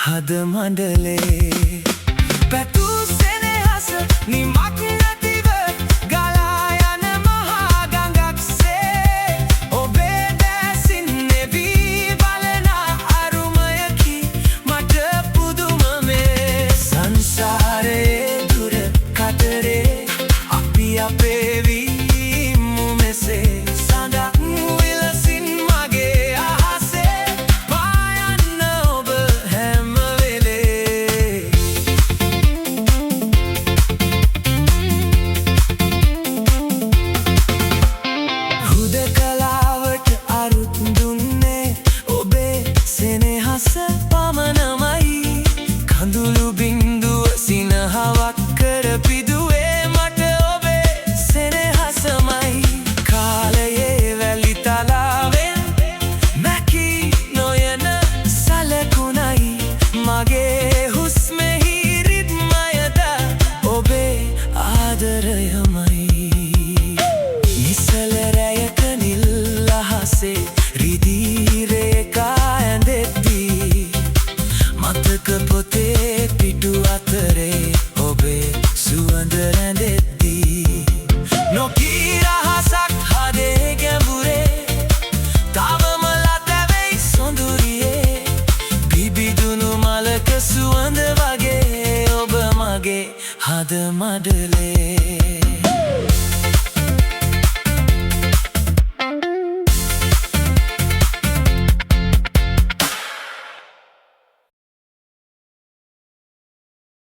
හද මඩලේ පැතු සෙනෙහස නිමක් නැතිව ගලා යන මහා ගඟක්සේ ඔබේ දැසින් නෙවී බලන අරුමයකි මට පුදුම මේ සංසාරයේ දුර කතරේ අපි අපේ වීමු මෙසේ සඳක් විලසින් මගේ අහසේ පායන්න ඔබ හැම වෙලේ හුදකලාවට අරුත් දුන්නේ ඔබේ සෙනෙහස පමණමයි කඳුළු බින්දුව සිනහවක් කර පිදුවේ මට ඔබේ සෙනෙහසමයි කාලයේ වැලි තලාවෙන් මැකී නොයන සලකුණයි මගේ හුස්මෙහි රිද්මයද ඔබේ ආදරයමයි නිසල රැයක නිල් අහසේ රිදී රේඛා ඇඳෙද්දී මතක පොතේ පිටු අතරේ ඔබේ සුවඳ රැඳෙද්දී නොකී රහසක් හදේ ගැඹුරේ තවම ලතැවෙයි සොඳුරියේ පිබිදුණු මලක සුවඳ වගේ ඔබ මගේ හද මඩලේ